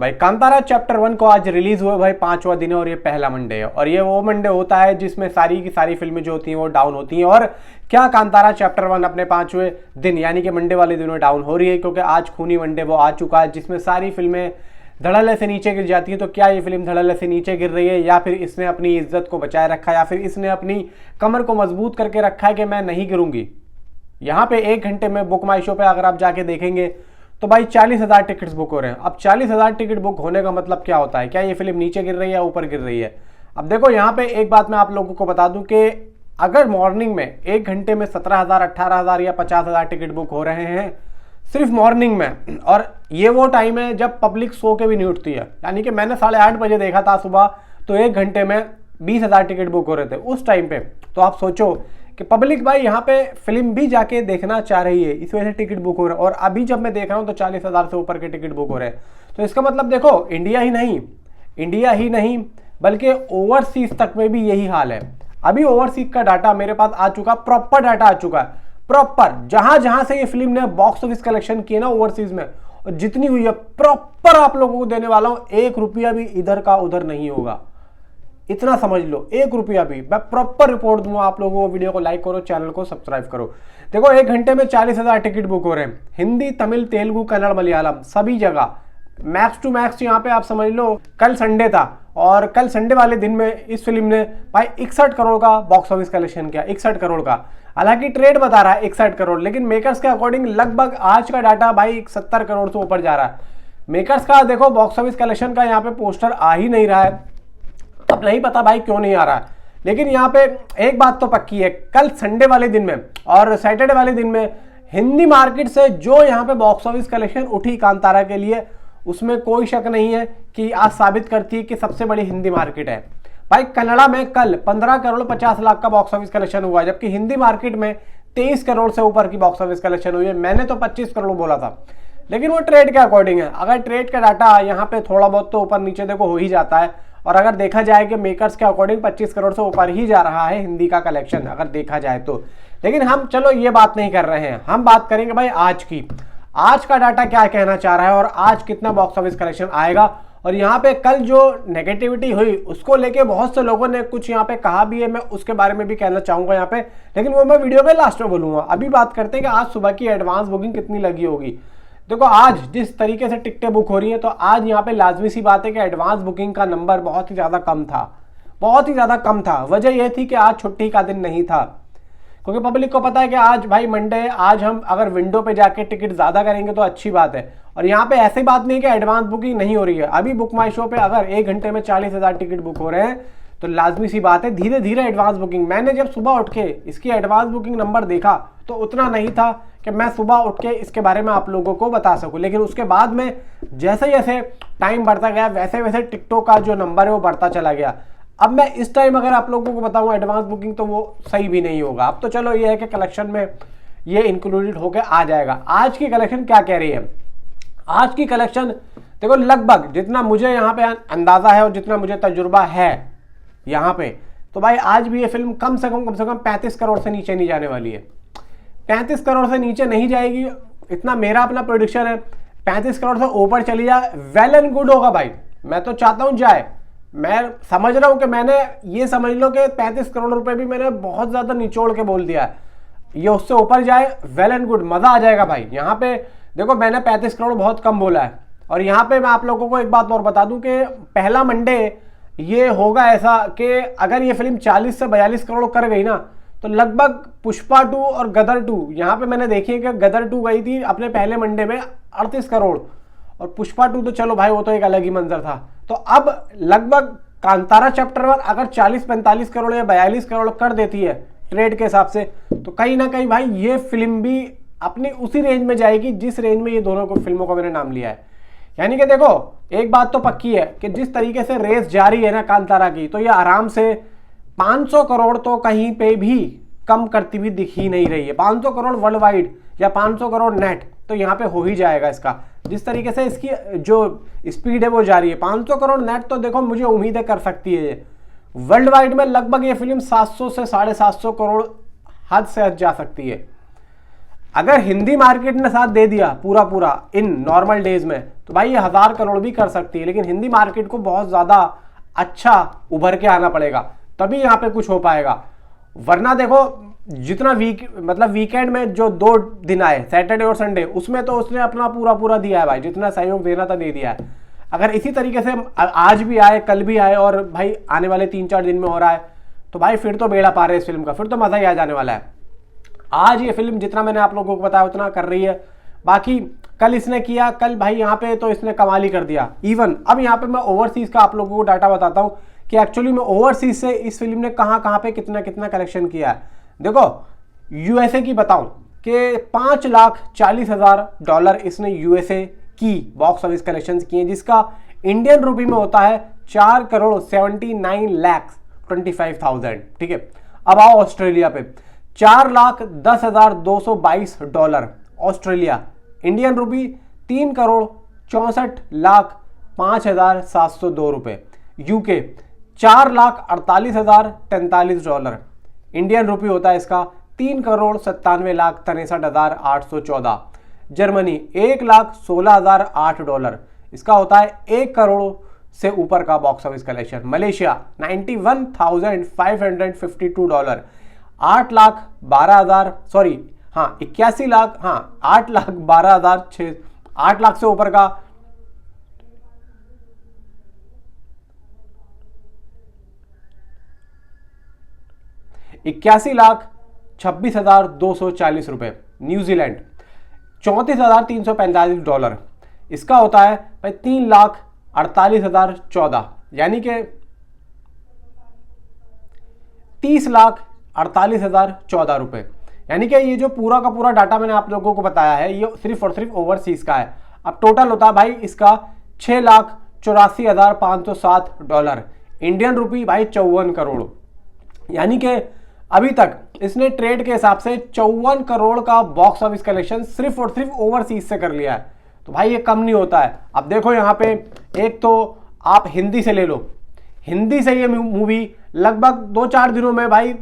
भाई कांतारा चैप्टर 1 को आज रिलीज हुआ भाई 5वां दिन है और ये पहला मंडे है और ये वो मंडे होता है जिसमें सारी की सारी फिल्में जो होती हैं वो डाउन होती हैं। और क्या कांतारा चैप्टर 1 अपने 5वें दिन यानी कि मंडे वाले दिन में डाउन हो रही है, क्योंकि आज खूनी मंडे वो आ चुका है जिसमें सारी फिल्में धड़ल्ले से नीचे गिर जाती है। तो क्या ये फिल्म धड़ल्ले से नीचे गिर रही है या फिर इसने अपनी इज्जत को बचाए रखा है या फिर इसने अपनी कमर को मजबूत करके रखा है कि मैं नहीं गिरूंगी। यहाँ पे 1 घंटे में बुक माई शो पे अगर आप जाके देखेंगे तो भाई 40,000 टिकट्स बुक हो रहे हैं। अब 40,000 टिकट बुक होने का मतलब क्या होता है? क्या ये फिल्म नीचे गिर रही है या ऊपर गिर रही है? अब देखो यहाँ पे एक बात मैं आप लोगों को बता दूं कि अगर मॉर्निंग में 1 घंटे में 17,000, 18,000 या 50,000 टिकट बुक हो रहे हैं सिर्फ मॉर्निंग में, और ये वो टाइम है जब पब्लिक सो के भी नहीं उठती है, यानी कि मैंने 8:30 बजे देखा था सुबह, तो 1 घंटे में 20,000 टिकट बुक हो रहे थे उस टाइम पे। तो आप सोचो कि पब्लिक भाई यहाँ पे फिल्म भी जाके देखना चाह रही है, इस वजह से टिकट बुक हो रहा है। और अभी जब मैं देख रहा हूँ तो 40,000 से ऊपर के टिकट बुक हो रहे हैं। तो इसका मतलब देखो इंडिया ही नहीं बल्कि ओवरसीज तक में भी यही हाल है। अभी ओवरसीज का डाटा मेरे पास आ चुका, प्रॉपर डाटा आ चुका है, प्रॉपर जहां से ये फिल्म ने बॉक्स ऑफिस कलेक्शन किए ना ओवरसीज में, और जितनी हुई है प्रॉपर आप लोगों को देने वाला हूं। 1 रुपया भी इधर का उधर नहीं होगा, इतना समझ लो। 1 रुपया भी मैं प्रॉपर रिपोर्ट दूंगा आप लोगों को। वीडियो को लाइक करो, चैनल को सब्सक्राइब करो। देखो 1 घंटे में 40,000 टिकट बुक हो रहे हैं, हिंदी, तमिल, तेलुगु, कन्नड़, मलयालम सभी जगह मैक्स टू मैक्स। यहाँ पे आप समझ लो कल संडे था और कल संडे वाले दिन में इस फिल्म ने भाई 61 करोड़ का बॉक्स ऑफिस कलेक्शन किया, 61 करोड़ का। हालांकि ट्रेड बता रहा है 61 करोड़, लेकिन मेकर्स के अकॉर्डिंग लगभग आज का डाटा भाई 70 करोड़ से ऊपर जा रहा है। मेकर्स का देखो बॉक्स ऑफिस कलेक्शन का यहाँ पे पोस्टर आ ही नहीं रहा है, अब नहीं पता भाई क्यों नहीं आ रहा है। लेकिन यहाँ पे एक बात तो पक्की है, कल संडे वाले दिन में और सैटरडे वाले दिन में हिंदी मार्केट से जो यहाँ पे बॉक्स ऑफिस कलेक्शन उठी कांतारा के लिए, उसमें कोई शक नहीं है कि आज साबित करती है कि सबसे बड़ी हिंदी मार्केट है। भाई कन्नड़ा में कल 15 करोड़ 50 लाख का बॉक्स ऑफिस कलेक्शन हुआ, जबकि हिंदी मार्केट में 23 करोड़ से ऊपर की बॉक्स ऑफिस कलेक्शन हुई है। मैंने तो 25 करोड़ बोला था, लेकिन वो ट्रेड के अकॉर्डिंग है। अगर ट्रेड का डाटा यहाँ पे थोड़ा बहुत तो ऊपर नीचे देखो हो ही जाता है, और अगर देखा जाए कि मेकर्स के अकॉर्डिंग 25 करोड़ से ऊपर ही जा रहा है हिंदी का कलेक्शन अगर देखा जाए तो। लेकिन हम चलो ये बात नहीं कर रहे हैं, हम बात करेंगे भाई आज की। आज का डाटा क्या कहना चाह रहा है और आज कितना बॉक्स ऑफिस कलेक्शन आएगा। और यहाँ पे कल जो नेगेटिविटी हुई उसको लेके बहुत से लोगों ने कुछ यहाँ पे कहा भी है, मैं उसके बारे में भी कहना चाहूंगा यहाँ पे, लेकिन वो मैं वीडियो के लास्ट में बोलूंगा। अभी बात करते हैं कि आज सुबह की एडवांस बुकिंग कितनी लगी होगी। देखो आज जिस तरीके से टिकटें बुक हो रही है, तो आज यहाँ पे लाजमी सी बात है कि एडवांस बुकिंग का नंबर बहुत ही ज़्यादा कम था, बहुत ही ज़्यादा कम था। वजह यह थी कि आज छुट्टी का दिन नहीं था, क्योंकि पब्लिक को पता है कि आज भाई मंडे है, आज हम अगर विंडो पे जाके टिकट ज़्यादा करेंगे तो अच्छी बात है। और यहाँ पे ऐसी बात नहीं है कि एडवांस बुकिंग नहीं हो रही है। अभी बुक माई शो पे अगर 1 घंटे में 40,000 टिकट बुक हो रहे हैं तो लाजमी सी बात है धीरे धीरे एडवांस बुकिंग। मैंने जब सुबह उठ के इसकी एडवांस बुकिंग नंबर देखा तो उतना नहीं था कि मैं सुबह उठ के इसके बारे में आप लोगों को बता सकूं, लेकिन उसके बाद में जैसे जैसे टाइम बढ़ता गया वैसे वैसे टिकटों का जो नंबर है वो बढ़ता चला गया। अब मैं इस टाइम अगर आप लोगों को बताऊं एडवांस बुकिंग तो वो सही भी नहीं होगा। अब तो चलो ये है कि कलेक्शन में ये इंक्लूडेड होकर आ जाएगा। आज की कलेक्शन क्या कह रही है? आज की कलेक्शन देखो लगभग जितना मुझे यहाँ पे अंदाजा है और जितना मुझे तजुर्बा है यहाँ पे, तो भाई आज भी ये फिल्म कम से कम 35 करोड़ से नीचे नहीं जाने वाली है। 35 करोड़ से नीचे नहीं जाएगी, इतना मेरा अपना प्रोडिक्शन है। 35 करोड़ से ऊपर चली जाए वेल एंड गुड होगा भाई, मैं तो चाहता हूँ जाए। मैं समझ रहा हूँ कि मैंने ये समझ लो कि 35 करोड़ रुपए भी मैंने बहुत ज़्यादा निचोड़ के बोल दिया है, ये उससे ऊपर जाए वेल एंड गुड, मज़ा आ जाएगा भाई। यहाँ पे देखो मैंने 35 करोड़ बहुत कम बोला है। और यहाँ पे मैं आप लोगों को एक बात और बता दूं कि पहला मंडे ये होगा ऐसा कि अगर ये फिल्म 40 से 42 करोड़ कर गई ना, तो लगभग पुष्पा 2 और गदर 2, यहाँ पे मैंने देखी है कि गदर 2 गई थी अपने पहले मंडे में 38 करोड़, और पुष्पा 2 तो चलो भाई वो तो एक अलग ही मंजर था। तो अब लगभग कांतारा चैप्टर 1 अगर 40-45 करोड़ या 42 करोड़ कर देती है ट्रेड के हिसाब से, तो कहीं ना कहीं भाई ये फिल्म भी अपनी उसी रेंज में जाएगी जिस रेंज में ये दोनों को फिल्मों का मैंने नाम लिया है। यानी कि देखो एक बात तो पक्की है कि जिस तरीके से रेस जारी है ना कांतारा की, तो ये आराम से 500 करोड़ तो कहीं पे भी कम करती हुई दिख ही नहीं रही है। 500 करोड़ वर्ल्ड वाइड या 500 करोड़ नेट तो यहाँ पे हो ही जाएगा इसका, जिस तरीके से इसकी जो स्पीड है वो जारी है। 500 करोड़ नेट तो देखो मुझे उम्मीदें कर सकती है। वर्ल्ड वाइड में लगभग ये फिल्म 700 से 750 करोड़ हद से हद जा सकती है। अगर हिंदी मार्केट ने साथ दे दिया पूरा पूरा इन नॉर्मल डेज में तो भाई ये 1000 करोड़ भी कर सकती है, लेकिन हिंदी मार्केट को बहुत ज्यादा अच्छा उभर के आना पड़ेगा तभी यहाँ पे कुछ हो पाएगा। वरना देखो जितना वीकेंड में जो 2 दिन आए सैटरडे और संडे, उसमें तो उसने अपना पूरा पूरा दिया है भाई, जितना सहयोग देना था दे दिया है। अगर इसी तरीके से आज भी आए कल भी आए और भाई आने वाले 3-4 दिन में हो रहा है तो भाई फिर तो बेड़ा पार है इस फिल्म का, फिर तो मजा ही आ जाने वाला है। आज ये फिल्म जितना मैंने आप लोगों को बताया उतना कर रही है। बाकी कल इसने किया, कल भाई यहाँ पे तो इसने कमाल ही कर दिया। इवन अब यहाँ पे मैं ओवरसीज का आप लोगों को डाटा बताता हूँ कि एक्चुअली में ओवरसीज से इस फिल्म ने कहाँ पे कितना कितना कलेक्शन किया है। देखो यूएसए की बताऊं कि $5,40,000 इसने यूएसए की बॉक्स ऑफिस कलेक्शन किए, जिसका इंडियन रुपी में होता है 4,79,25,000। ठीक है, अब आओ ऑस्ट्रेलिया पे, $4,10,222 ऑस्ट्रेलिया, इंडियन रुपी 3,64,05,702 रुपए। यूके $4,48,043 इंडियन रुपी होता है इसका 3,97,63,814। जर्मनी $1,16,008 इसका होता है 1 करोड़ से ऊपर का box office collection. Malaysia $91,552 8 lakh से ऊपर का 81,26,240 रुपए। न्यूजीलैंड $34,345 इसका होता है भाई 3,48,014, यानी कि 30,48,014 रुपए। यानी कि ये जो पूरा का पूरा डाटा मैंने आप लोगों को बताया है ये सिर्फ और सिर्फ ओवरसीज का है। अब टोटल होता है भाई इसका $6,84,507, इंडियन रुपी भाई 54 करोड़। यानी कि अभी तक इसने ट्रेड के हिसाब से 54 करोड़ का बॉक्स ऑफिस कलेक्शन सिर्फ और सिर्फ ओवरसीज से कर लिया है। तो भाई ये कम नहीं होता है। अब देखो यहाँ पे एक तो आप हिंदी से ले लो, हिंदी से ये मूवी लगभग 2-4 दिनों में भाई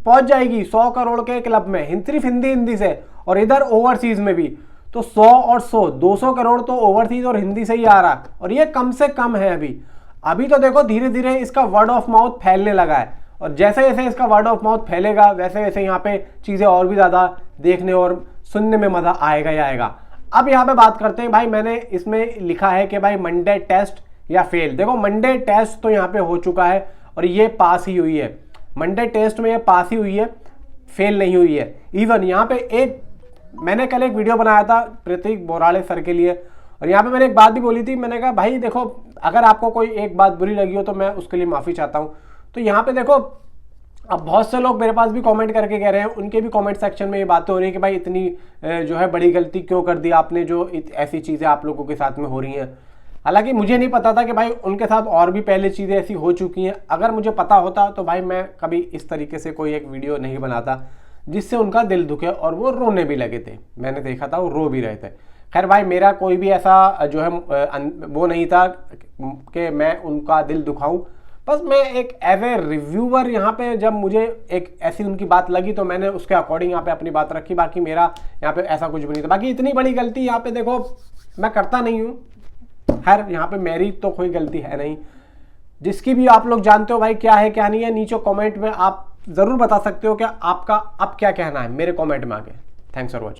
पहुंच जाएगी 100 करोड़ के क्लब में, सिर्फ हिंदी से। और इधर ओवरसीज में भी तो 100 और 100 200 करोड़ तो ओवरसीज और हिंदी से ही आ रहा है, और ये कम से कम है अभी तो देखो धीरे धीरे इसका वर्ड ऑफ माउथ फैलने लगा है, और जैसे जैसे इसका वर्ड ऑफ माउथ फैलेगा वैसे वैसे यहाँ पे चीज़ें और भी ज़्यादा देखने और सुनने में मज़ा आएगा ही आएगा। अब यहाँ पे बात करते हैं भाई, मैंने इसमें लिखा है कि भाई मंडे टेस्ट या फेल। देखो मंडे टेस्ट तो यहाँ पे हो चुका है और ये पास ही हुई है, मंडे टेस्ट में ये पास ही हुई है, फेल नहीं हुई है। इवन यहाँ पे मैंने कल एक वीडियो बनाया था प्रतीक बोराड़े सर के लिए, और यहाँ पे मैंने एक बात भी बोली थी, मैंने कहा भाई देखो अगर आपको कोई एक बात बुरी लगी हो तो मैं उसके लिए माफ़ी चाहता हूँ। तो यहाँ पे देखो अब बहुत से लोग मेरे पास भी कमेंट करके कह रहे हैं, उनके भी कमेंट सेक्शन में ये बातें हो रही है कि भाई इतनी जो है बड़ी गलती क्यों कर दी आपने, जो ऐसी चीज़ें आप लोगों के साथ में हो रही हैं। हालांकि मुझे नहीं पता था कि भाई उनके साथ और भी पहले चीज़ें ऐसी हो चुकी हैं। अगर मुझे पता होता तो भाई मैं कभी इस तरीके से कोई एक वीडियो नहीं बनाता जिससे उनका दिल दुखे, और वो रोने भी लगे थे, मैंने देखा था वो रो भी रहे थे। खैर भाई मेरा कोई भी ऐसा जो है वो नहीं था कि मैं उनका दिल दुखाऊं, बस मैं एक एज ए रिव्यूअर यहाँ पे जब मुझे एक ऐसी उनकी बात लगी तो मैंने उसके अकॉर्डिंग यहाँ पे अपनी बात रखी। बाकी मेरा यहाँ पे ऐसा कुछ भी नहीं था। बाकी इतनी बड़ी गलती यहाँ पे देखो मैं करता नहीं हूँ, खैर यहाँ पे मेरी तो कोई गलती है नहीं। जिसकी भी आप लोग जानते हो भाई क्या है क्या नहीं है, नीचे कमेंट में आप ज़रूर बता सकते हो कि आपका अब क्या कहना है मेरे कमेंट में आके। Thanks for watching.